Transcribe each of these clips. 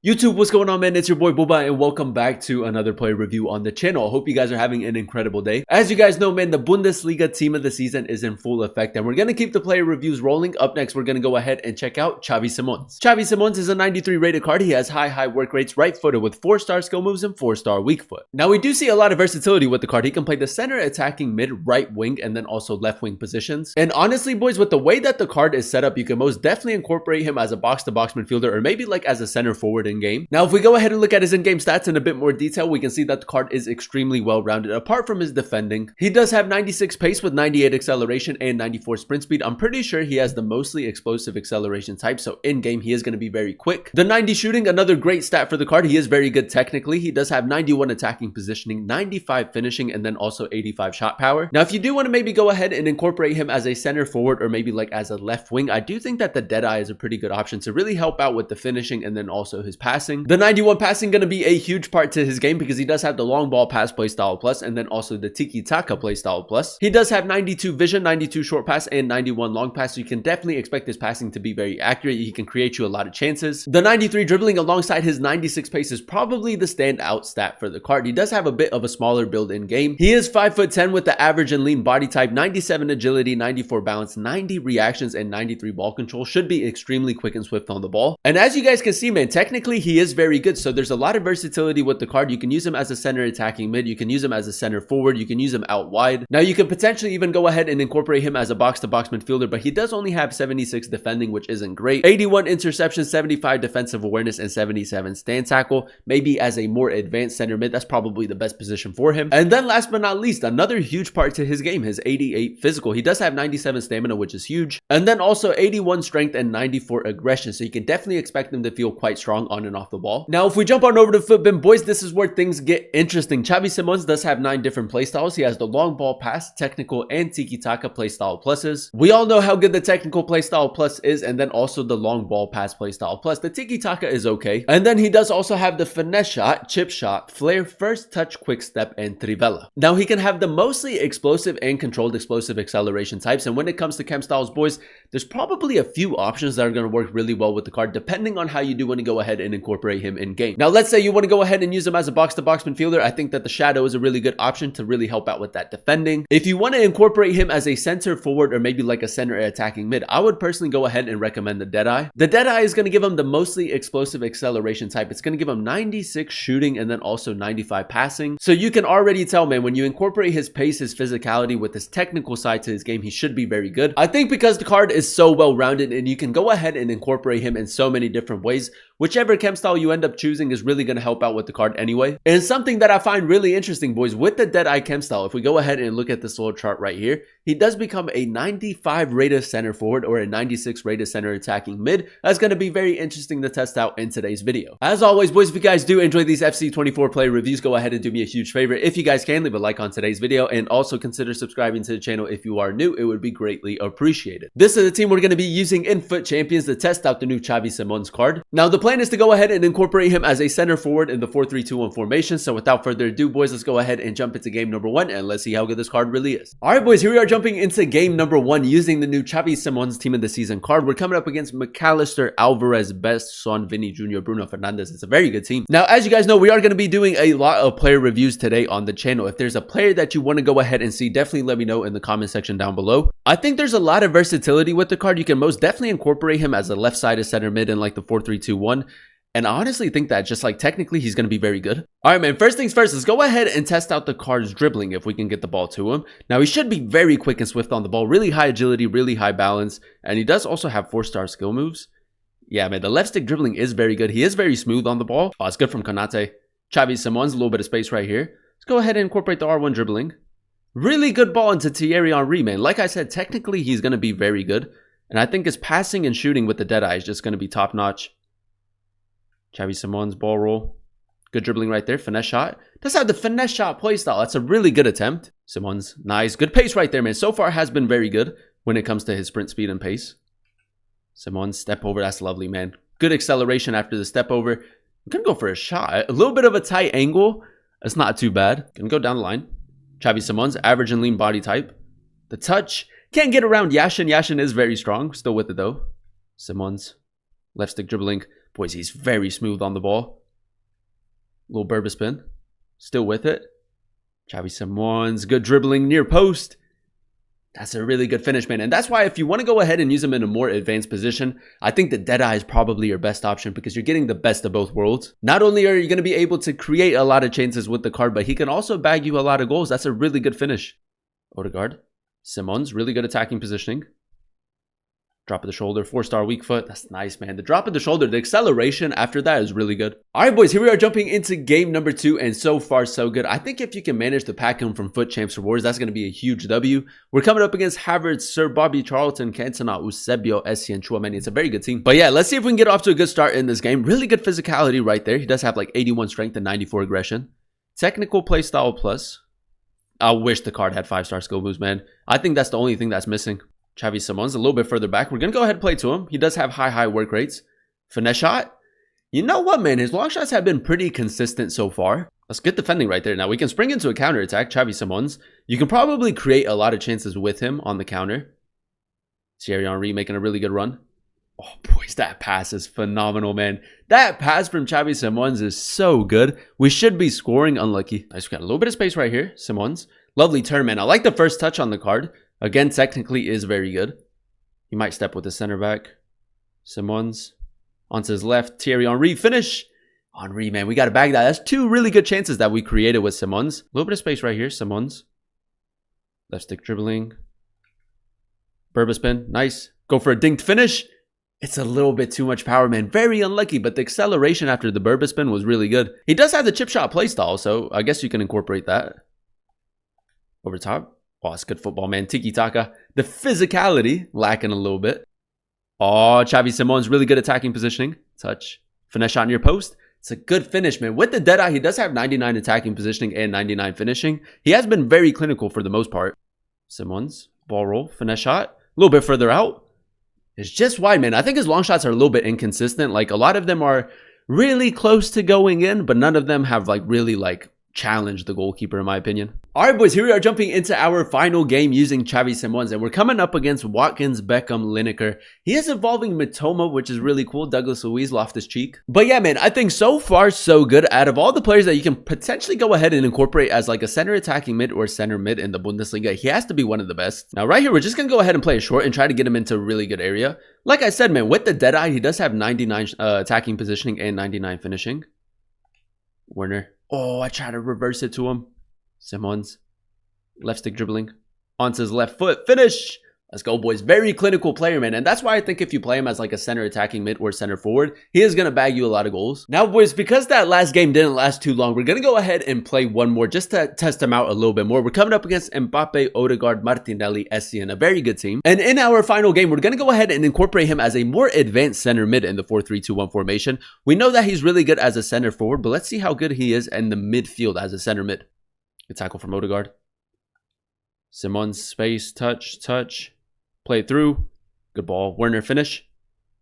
YouTube, what's going on, man? It's your boy Boba, and welcome back to another player review on the channel. I hope you guys are having an incredible day. As you guys know, man, the Bundesliga team of the season is in full effect, and we're going to keep the player reviews rolling. Up next, we're going to go ahead and check out Xavi Simons. Xavi Simons is a 93 rated card. He has high work rates, right-footed with 4-star skill moves and 4-star weak foot. Now, we do see a lot of versatility with the card. He can play the center, attacking, mid, right wing, and then also left wing positions. And honestly, boys, with the way that the card is set up, you can most definitely incorporate him as a box-to-box midfielder, or maybe like as a center forward in game. Now, if we go ahead and look at his in-game stats in a bit more detail, we can see that the card is extremely well-rounded. Apart from his defending, he does have 96 pace with 98 acceleration and 94 sprint speed. I'm pretty sure he has the mostly explosive acceleration type, so in-game he is going to be very quick. The 90 shooting, another great stat for the card. He is very good technically. He does have 91 attacking positioning, 95 finishing, and then also 85 shot power. Now, if you do want to maybe go ahead and incorporate him as a center forward or maybe like as a left wing, I do think that the Deadeye is a pretty good option to really help out with the finishing and then also his passing. The 91 passing going to be a huge part to his game because he does have the long ball pass playstyle plus and then also the tiki-taka playstyle plus. He does have 92 vision, 92 short pass, and 91 long pass, so you can definitely expect his passing to be very accurate. He can create you a lot of chances. The 93 dribbling alongside his 96 pace is probably the standout stat for the card. He does have a bit of a smaller build in game. He is 5'10" with the average and lean body type, 97 agility, 94 balance, 90 reactions, and 93 ball control. Should be extremely quick and swift on the ball. And as you guys can see, man, technically he is very good. So there's a lot of versatility with the card. You can use him as a center attacking mid. You can use him as a center forward. You can use him out wide. Now you can potentially even go ahead and incorporate him as a box-to-box midfielder, but he does only have 76 defending, which isn't great. 81 interception, 75 defensive awareness, and 77 stand tackle. Maybe as a more advanced center mid, that's probably the best position for him. And then last but not least, another huge part to his game, his 88 physical. He does have 97 stamina, which is huge. And then also 81 strength and 94 aggression. So you can definitely expect him to feel quite strong on and off the ball. Now, if we jump on over to Footbin, boys, this is where things get interesting. Xavi Simons does have 9 different playstyles. He has the long ball pass, technical, and tiki-taka playstyle pluses. We all know how good the technical playstyle plus is, and then also the long ball pass playstyle plus. The tiki-taka is okay. And then he does also have the finesse shot, chip shot, flare, first touch, quick step, and trivela. Now, he can have the mostly explosive and controlled explosive acceleration types, and when it comes to chem styles, boys, there's probably a few options that are going to work really well with the card, depending on how you do want to go ahead and incorporate him in game. Now, let's say you want to go ahead and use him as a box-to-box midfielder. I think that the shadow is a really good option to really help out with that defending. If you want to incorporate him as a center forward or maybe like a center attacking mid, I would personally go ahead and recommend the Deadeye. The Deadeye is going to give him the mostly explosive acceleration type. It's going to give him 96 shooting and then also 95 passing. So you can already tell, man, when you incorporate his pace, his physicality with his technical side to his game, he should be very good. I think because the card is so well-rounded and you can go ahead and incorporate him in so many different ways, whichever chem style you end up choosing is really going to help out with the card anyway. And something that I find really interesting, boys, with the Deadeye chem style, if we go ahead and look at this little chart right here, he does become a 95 rated center forward or a 96 rated center attacking mid. That's going to be very interesting to test out in today's video. As always, boys, if you guys do enjoy these FC24 player reviews, go ahead and do me a huge favor. If you guys can, leave a like on today's video and also consider subscribing to the channel if you are new. It would be greatly appreciated. This is the team we're going to be using in Foot Champions to test out the new Xavi Simons card. Now, the plan is to go ahead and incorporate him as a center forward in the 4-3-2-1 formation. So without further ado, boys, let's go ahead and jump into game number 1 and let's see how good this card really is. All right, boys, here we are jumping into game number 1 using the new Xavi Simons team of the season card. We're coming up against McAllister, Alvarez, Best, Son, Vinny Jr., Bruno Fernandes. It's a very good team. Now, as you guys know, we are going to be doing a lot of player reviews today on the channel. If there's a player that you want to go ahead and see, definitely let me know in the comment section down below. I think there's a lot of versatility with the card. You can most definitely incorporate him as a left-sided center mid in like the 4-3-2-1. And I honestly think that just like technically he's going to be very good. All right, man, first things first, let's go ahead and test out the card's dribbling if we can get the ball to him. Now, he should be very quick and swift on the ball, really high agility, really high balance. And he does also have 4-star skill moves. Yeah, man, the left stick dribbling is very good. He is very smooth on the ball. Oh, it's good from Konate. Xavi Simons, a little bit of space right here. Let's go ahead and incorporate the R1 dribbling. Really good ball into Thierry Henry, man. Like I said, technically he's going to be very good. And I think his passing and shooting with the Deadeye is just going to be top-notch. Xavi Simons, ball roll. Good dribbling right there. Finesse shot. Does have the finesse shot playstyle. That's a really good attempt. Simons, nice. Good pace right there, man. So far has been very good when it comes to his sprint speed and pace. Simons, step over. That's lovely, man. Good acceleration after the step over. I'm going to go for a shot. A little bit of a tight angle. That's not too bad. Going to go down the line. Xavi Simons, average and lean body type. The touch. Can't get around Yashin. Yashin is very strong. Still with it, though. Simons, left stick dribbling. Boys, he's very smooth on the ball. Little Berba spin. Still with it. Xavi Simons, good dribbling near post. That's a really good finish, man. And that's why if you want to go ahead and use him in a more advanced position, I think the Deadeye is probably your best option because you're getting the best of both worlds. Not only are you going to be able to create a lot of chances with the card, but he can also bag you a lot of goals. That's a really good finish. Odegaard. Simons, really good attacking positioning. Drop of the shoulder, 4-star weak foot. That's nice, man. The drop of the shoulder, the acceleration after that is really good. All right, boys, here we are jumping into game number 2, and so far, so good. I think if you can manage to pack him from Foot Champs Rewards, that's going to be a huge W. We're coming up against Havertz, Sir Bobby Charlton, Cantona, Eusebio, Essie, and Chouameni. It's a very good team. But yeah, let's see if we can get off to a good start in this game. Really good physicality right there. He does have like 81 strength and 94 aggression. Technical play style plus. I wish the card had 5-star skill moves, man. I think that's the only thing that's missing. Xavi Simons a little bit further back. We're going to go ahead and play to him. He does have high work rates. Finesse shot. You know what, man? His long shots have been pretty consistent so far. That's good defending right there. Now, we can spring into a counter attack. Xavi Simons. You can probably create a lot of chances with him on the counter. Thierry Henry making a really good run. Oh, boys, that pass is phenomenal, man. That pass from Xavi Simons is so good. We should be scoring. Unlucky. Nice, we got a little bit of space right here. Simons. Lovely turn, man. I like the first touch on the card. Again, technically is very good. He might step with the center back. Simons. Onto his left. Thierry Henry. Finish. Henry, man. We got to bag that. That's 2 really good chances that we created with Simons. A little bit of space right here. Simons. Left stick dribbling. Berba spin. Nice. Go for a dinked finish. It's a little bit too much power, man. Very unlucky, but the acceleration after the Berba spin was really good. He does have the chip shot playstyle, so I guess you can incorporate that. Over top. Oh, it's good football, man. Tiki-taka. The physicality lacking a little bit. Oh, Xavi Simons, really good attacking positioning. Touch. Finesse shot near post. It's a good finish, man. With the Deadeye, he does have 99 attacking positioning and 99 finishing. He has been very clinical for the most part. Simons. Ball roll. Finesse shot. A little bit further out. It's just wide, man. I think his long shots are a little bit inconsistent. Like, a lot of them are really close to going in, but none of them have, like, really, like, challenged the goalkeeper, in my opinion. All right, boys, here we are jumping into our final game using Xavi Simons, and we're coming up against Watkins, Beckham, Lineker. He is evolving Mitoma, which is really cool. Douglas Luiz, Loftus-Cheek. But yeah, man, I think so far, so good. Out of all the players that you can potentially go ahead and incorporate as like a center attacking mid or center mid in the Bundesliga, he has to be one of the best. Now, right here, we're just going to go ahead and play it short and try to get him into a really good area. Like I said, man, with the Deadeye, he does have 99 attacking positioning and 99 finishing. Werner. Oh, I try to reverse it to him. Simons. Left stick dribbling. Onto his left foot. Finish. Let's go, boys. Very clinical player, man. And that's why I think if you play him as like a center attacking mid or center forward, he is going to bag you a lot of goals. Now, boys, because that last game didn't last too long, we're going to go ahead and play one more just to test him out a little bit more. We're coming up against Mbappe, Odegaard, Martinelli, Essien, a very good team. And in our final game, we're going to go ahead and incorporate him as a more advanced center mid in the 4-3-2-1 formation. We know that he's really good as a center forward, but let's see how good he is in the midfield as a center mid. Good tackle from Odegaard. Simons, space, touch. Play it through. Good ball. Werner, finish.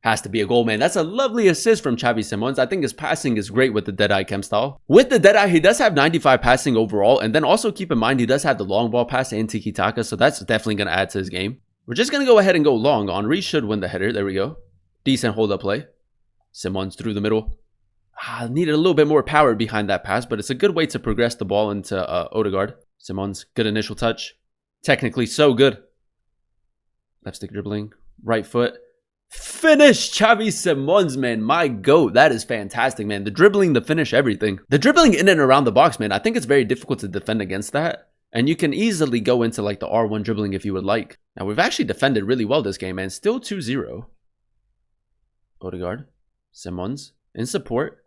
Has to be a goal, man. That's a lovely assist from Xavi Simons. I think his passing is great with the Deadeye chem style. With the Deadeye, he does have 95 passing overall. And then also keep in mind, he does have the long ball pass and tiki-taka. So that's definitely going to add to his game. We're just going to go ahead and go long. Henry should win the header. There we go. Decent hold-up play. Simons through the middle. Needed a little bit more power behind that pass, but it's a good way to progress the ball into Odegaard. Simons, good initial touch. Technically so good. Left stick dribbling. Right foot. Finish! Xavi Simons, man. My goat. That is fantastic, man. The dribbling, the finish, everything. The dribbling in and around the box, man. I think it's very difficult to defend against that. And you can easily go into like the R1 dribbling if you would like. Now, we've actually defended really well this game, man. Still 2-0. Odegaard. Simons. In support.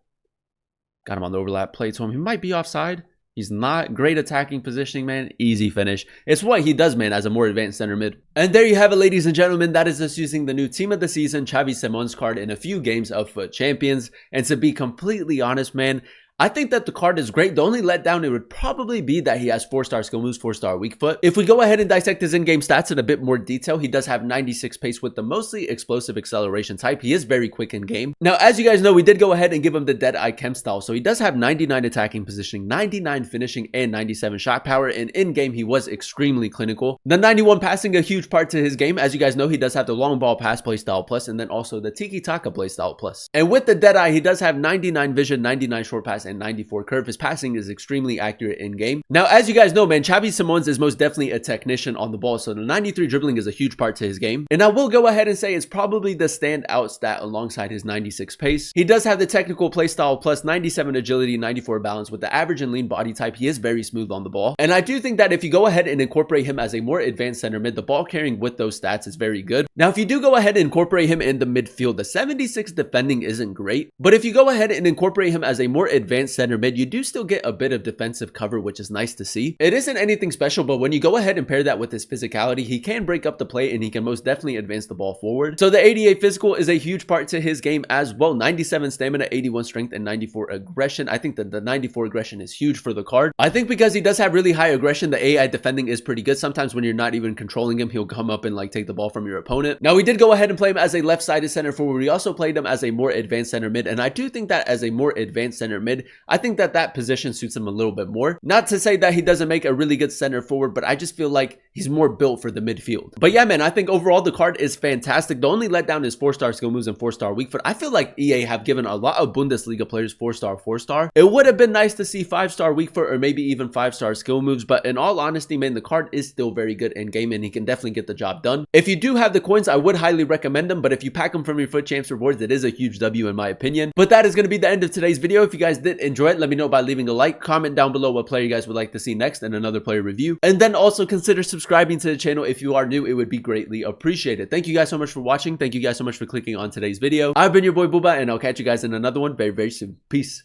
Got him on the overlap. Play to him. He might be offside. He's not great attacking positioning, man. Easy finish. It's what he does, man, as a more advanced center mid. And there you have it, ladies and gentlemen. That is us using the new Team of the Season Xavi Simons card in a few games of Foot Champions. And to be completely honest, man, I think that the card is great. The only letdown it would probably be that he has 4-star skill moves, 4-star weak foot. If we go ahead and dissect his in-game stats in a bit more detail, he does have 96 pace with the mostly explosive acceleration type. He is very quick in game. Now, as you guys know, we did go ahead and give him the Deadeye Chem style, so he does have 99 attacking positioning, 99 finishing, and 97 shot power, and in-game he was extremely clinical. The 91 passing, a huge part to his game. As you guys know, he does have the long ball pass playstyle plus, and then also the tiki-taka playstyle plus. And with the Deadeye, he does have 99 vision, 99 short pass, and 94 curve. His passing is extremely accurate in-game. Now, as you guys know, man, Xavi Simons is most definitely a technician on the ball, so the 93 dribbling is a huge part to his game. And I will go ahead and say it's probably the standout stat alongside his 96 pace. He does have the technical playstyle plus, 97 agility, 94 balance. With the average and lean body type, he is very smooth on the ball. And I do think that if you go ahead and incorporate him as a more advanced center mid, the ball carrying with those stats is very good. Now, if you do go ahead and incorporate him in the midfield, the 76 defending isn't great, but if you go ahead and incorporate him as a more advanced center mid, you do still get a bit of defensive cover, which is nice to see. It isn't anything special, but when you go ahead and pair that with his physicality, he can break up the play and he can most definitely advance the ball forward. So the 88 physical is a huge part to his game as well. 97 stamina, 81 strength, and 94 aggression. I think that the 94 aggression is huge for the card. I think because he does have really high aggression, the AI defending is pretty good. Sometimes when you're not even controlling him, he'll come up and like take the ball from your opponent. Now, we did go ahead and play him as a left-sided center forward. We also played him as a more advanced center mid, and I do think that as a more advanced center mid, I think that that position suits him a little bit more. Not to say that he doesn't make a really good center forward, but I just feel like he's more built for the midfield. But yeah, man, I think overall the card is fantastic. The only letdown is 4-star skill moves and 4-star weak foot. I feel like EA have given a lot of Bundesliga players 4-star, 4-star. It would have been nice to see 5-star weak foot or maybe even 5-star skill moves, but in all honesty, man, the card is still very good in game and he can definitely get the job done. If you do have the coins, I would highly recommend them, but if you pack them from your Foot Champs rewards, it is a huge W in my opinion. But that is going to be the end of today's video. If you guys did enjoy it, let me know by leaving a like, comment down below what player you guys would like to see next and another player review, and then also consider subscribing to the channel if you are new. It would be greatly appreciated. Thank you guys so much for watching. Thank you guys so much for clicking on today's video. I've been your boy Booba, and I'll catch you guys in another one very, very soon. Peace.